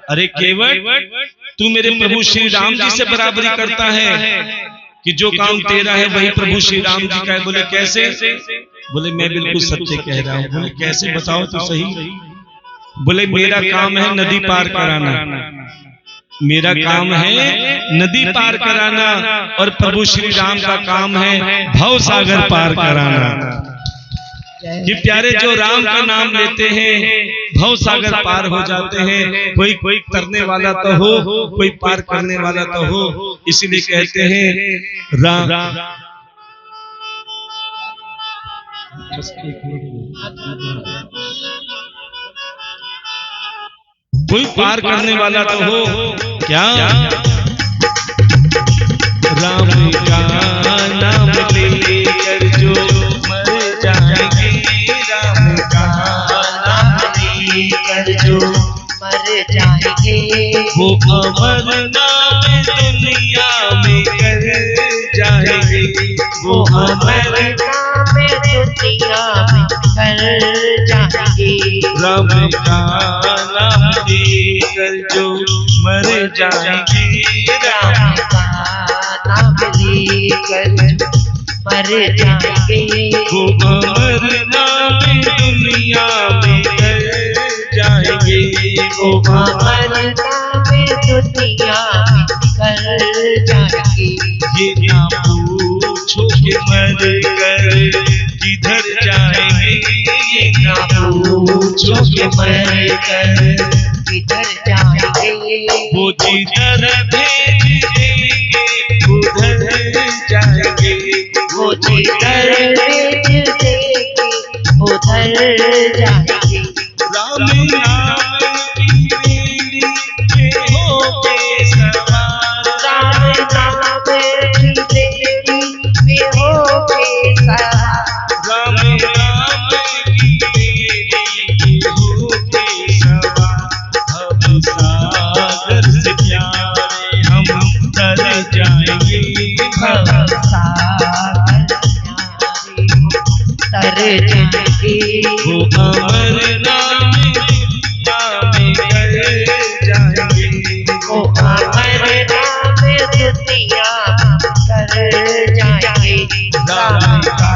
अरे केवट, तू मेरे प्रभु श्री राम जी से बराबरी करता है कि जो काम तेरा है वही प्रभु श्री राम जी का है। बोले कैसे? बोले मैं बिल्कुल सत्य कह रहा हूँ। बोले कैसे, बताओ तो सही। बोले मेरा काम है नदी पार कराना, मेरा काम है नदी पार कराना, और प्रभु श्री राम का काम है भव सागर पार कराना। ये प्यारे जो राम का नाम लेते हैं भव सागर पार हो जाते हैं। कोई करने वाला तो हो, कोई पार करने वाला तो हो। इसीलिए कहते हैं राम, कोई पार करने वाला तो हो। क्या? राम का नाम लेकर जो मर जाएंगे, राम का नाम लेकर जो मर जाएंगे, वो अमर नाम दुनिया में कर जाएंगे, वो अमर नाम दुनिया में कर जाएंगे। राम का नाम लेकर जो मर जाएंगे, राम का नाम लेकर मर जाएंगे, वो अमर नाम दुनिया में कर जाएंगे, वो अमर नाम दुनिया में कर जाएंगे। ये ना पूछो कि मर कर किधर जाएंगे, ये ना पूछो कि मर कर किधर जाएंगे, वो जिधर भेज देंगे उधर जाएंगे, वो जिधर भेज देंगे उधर जाएंगे। राम नाम की बेड़ी पे होके सवार, राम नाम की बेड़ी में होके सवार, राम नाम की बेड़ी पे होके सवार। भव सागर से प्यारे हम तर जाएंगे, भव सागर तर जाएंगे, वो अमर नाम दुनिया में कर जाएंगे, वो अमर नाम दुनिया कर जाएंगे। राम का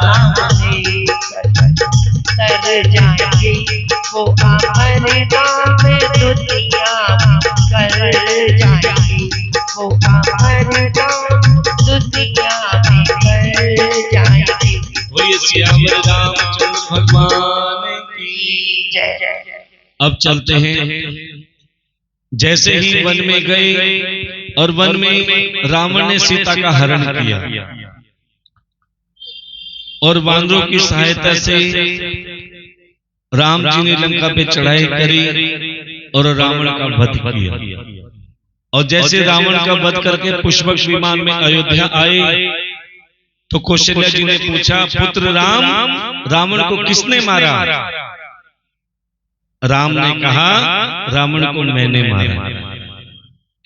नाम लेकर तर जाएंगे, वो अमर नाम दुनिया कर जाएंगे, वो अमर नाम दुनिया में कर जाएंगे। बोलिए सियावर रामचंद्र भगवान की। जय। अब चलते हैं। जैसे ही वन में गए और वन में रावण ने सीता का हरण किया और वानरों की सहायता से राम जी ने लंका पे चढ़ाई करी और रावण का वध किया। और जैसे रावण का वध करके पुष्पक विमान में अयोध्या आए तो कौशल्या जी ने पूछा, पुत्र राम, रावण को किसने मारा? राम ने कहा, रावण को मैंने मारा।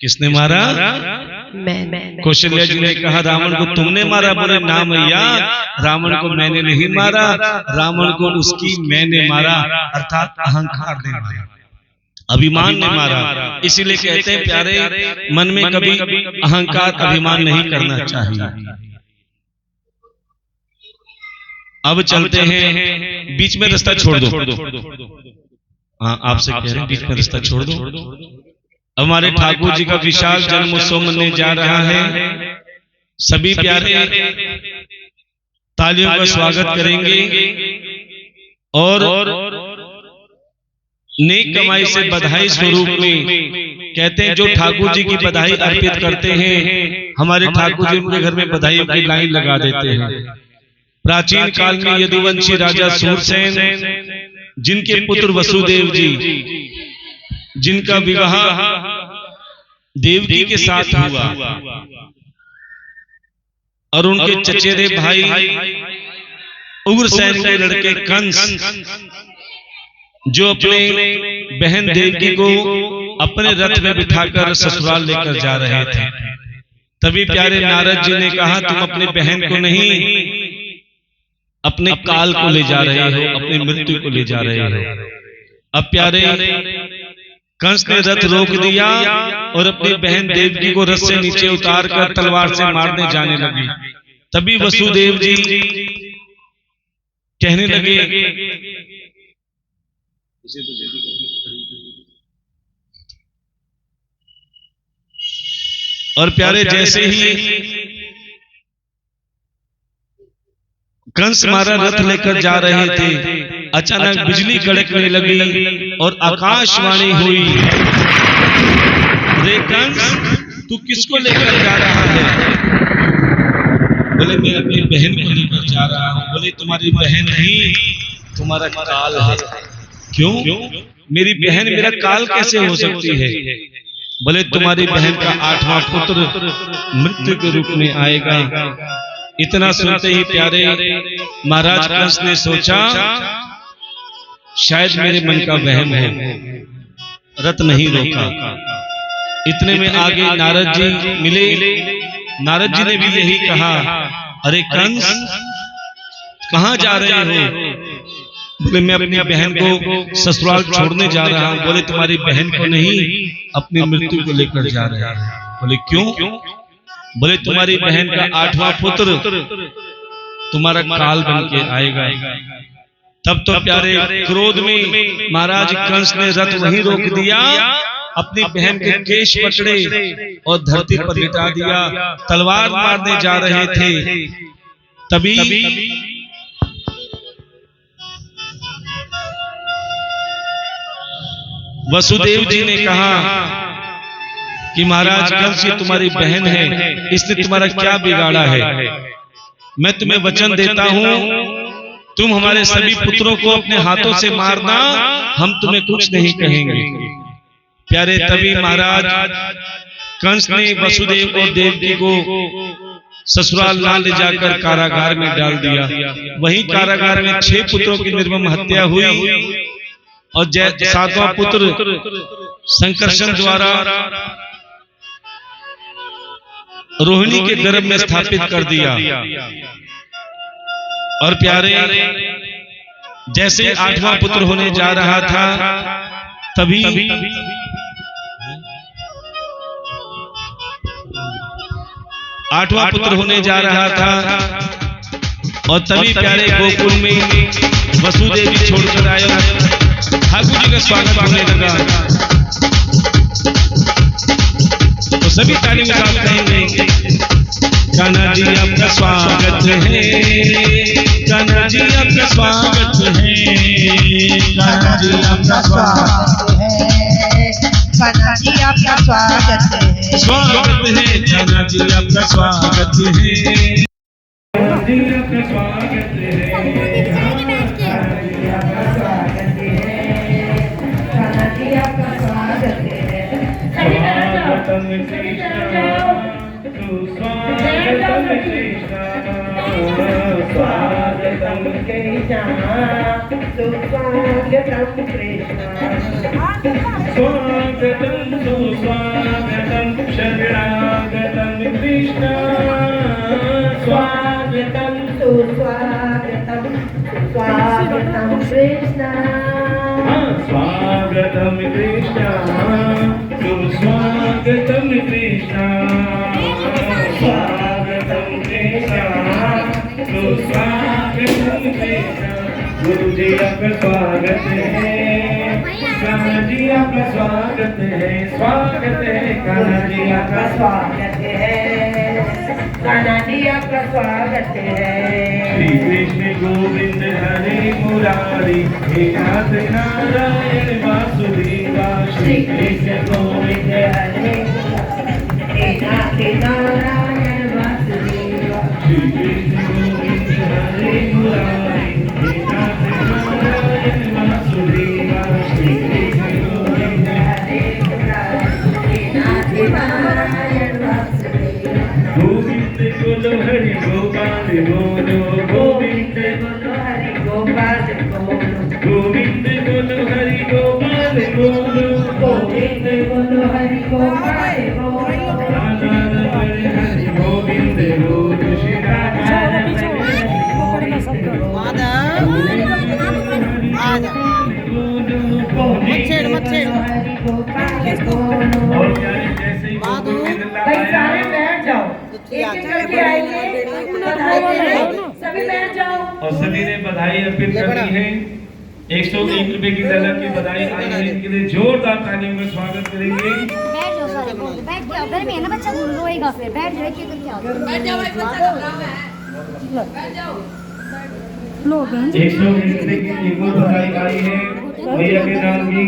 किसने मारा? मैं। कौशल्या जी ने कहा, रावण को तुमने मारा? बोले ना मैया, रावण को मैंने नहीं मारा, रावण को उसकी मैंने मारा, अर्थात अहंकार ने मारा, अभिमान ने मारा। इसीलिए कहते हैं प्यारे, मन में कभी अहंकार अभिमान नहीं करना चाहिए। अब चलते हैं, बीच में रास्ता छोड़ दो। हाँ, आपसे कह रहे हैं बीच में रास्ता छोड़ दो। हमारे ठाकुर जी का विशाल जन्म उत्सव मनने जा रहा है। सभी प्यारे तालियों का स्वागत करेंगे और नेक कमाई से बधाई स्वरूप में कहते हैं, जो ठाकुर जी की बधाई अर्पित करते हैं, हमारे ठाकुर जी उनके घर में बधाइयों की लाइन लगा देते हैं। प्राचीन काल में यदुवंशी राजा सूरसेन, जिनके पुत्र वसुदेव जी, जिनका विवाह देवकी के साथ हुआ, और उनके चचेरे भाई उग्रसेन के लड़के कंस, जो अपने बहन देवकी को अपने रथ में बिठाकर ससुराल लेकर जा रहे थे। तभी प्यारे नारद जी ने कहा, तुम अपनी बहन को नहीं अपने काल को ले जा रहे हो, अपनी मृत्यु को ले जा रहे हो। अब प्यारे, कंस ने रथ रोक दिया और अपनी बहन देवकी को रथ से नीचे उतार कर तलवार से मारने जाने लगे। तभी वसुदेव जी कहने लगे, और प्यारे जैसे ही कंस मारा रथ लेकर जा रहे थे, अचानक बिजली कड़कने लगी और आकाशवाणी हुई, रे कंस, तू किसको लेकर जा रहा है? बोले मैं अपनी बहन को लेकर जा रहा हूँ। बोले तुम्हारी बहन नहीं, तुम्हारा काल है। क्यों? मेरी बहन मेरा काल कैसे हो सकती है? बोले तुम्हारी बहन का 8वां पुत्र मृत्यु के रूप में आएगा। इतना सुनते ही प्यारे महाराज कंस ने सोचा शायद मेरे मन का वहम है, रथ नहीं रोका। इतने में आगे नारद जी मिले। नारद जी ने भी यही कहा, अरे कंस कहाँ जा रहे हो? बोले मैं अपनी बहन को ससुराल छोड़ने जा रहा हूँ। बोले तुम्हारी बहन को नहीं, अपनी मृत्यु को लेकर जा रहे हैं। बोले क्यों? बोले तुम्हारी बहन का 8वां पुत्र तुम्हारा काल बन के आएगा। तब तो प्यारे क्रोध में महाराज कंस ने रथ वहीं रोक दिया, अपनी बहन के केश पकड़े और धरती पर लिटा दिया। तलवार मारने जा रहे थे, तभी वसुदेव जी ने कहा कि महाराज कंस ये तुम्हारी बहन है, इसने तुम्हारा क्या बिगाड़ा है? मैं तुम्हें वचन देता हूं, तुम हमारे सभी पुत्रों को अपने हाथों से मारना, हम तुम्हें कुछ नहीं कहेंगे। प्यारे तभी महाराज कंस ने वसुदेव और देवकी को ससुराल ना ले जाकर कारागार में डाल दिया। वहीं कारागार में 6 पुत्रों की निर्मम हत्या हुई और 7वां पुत्र संकर्षण द्वारा रोहिणी के गर्भ में स्थापित कर दिया। और प्यारे जैसे 8वां पुत्र होने जा रहा था, तभी 8वां पुत्र होने जा रहा था और तभी प्यारे गोकुल में वसुदेव जी छोड़कर आए। ठाकुर जी का स्वागत होने लगा तो सभी ताली में आप कहेंगे, कान्हा जी आपका स्वागत है, कान्हा जी आपका स्वागत है, कान्हा जी आपका स्वागत है, कान्हा जी आपका स्वागत है, स्वागत है, कान्हा जी आपका स्वागत है, कान्हा जी आपका स्वागत है, स्वागतम कृष्ण सुस्वागतम कृष्ण, स्वागतम कृष्ण सुस्वागतम कृष्ण, स्वागतम सुस्वागतम शरणागतम कृष्ण, स्वागतम सुस्वागतम स्वागतम कृष्ण, स्वागतम कृष्ण सुस्वागतम कृष्ण, स्वागतम कृष्ण सुस्वागतम कृष्ण। गुरु जी आपका स्वागत है, कान्हा जी आपका स्वागत है, स्वागत है, कान्हा जी आपका स्वागत है, कान्हा जी आपका स्वागत है। श्री कृष्ण गोविंद हरे मुरारी, हे नाथ नारायण वासुदेवा, श्री कृष्ण गोविंद हरे हे नाथ नारायण वासुदेवा, श्री कृष्ण गोविंद हरे मुरारी, हे नाथ नारायण वासुदेवा, श्री कृष्ण गोविंद हरे मुरारी, हे नाथ नारायण वासुदेवा। गोविंद बोलो हरि गोपाल बोलो, गोविंद बोलो हरि गोपाल बोलो, गोविंद बोलो हरि गोपाल बोलो, गोविंद बोलो हरि गोपाल बोलो, राधा हरि गोविंद बोलो, श्री राधा हरि गोविंद बोलो, सभी बैठ जाओ। और सभी ने बधाई अर्पित करनी है। 101 रुपए की डॉलर की बधाई आई है, इनके लिए जोरदार तालियों में स्वागत करेंगे। बैठ जाओ सारे लोग, बैठ जाओ। घर में है ना बच्चा रोएगा, फिर बैठ जाओ। क्या करके आओ? बैठ जाओ भाई, बच्चा घबरा रहा है। बैठ जाओ। 101 रुपए की एक और बधाई आई है भैया के नाम की।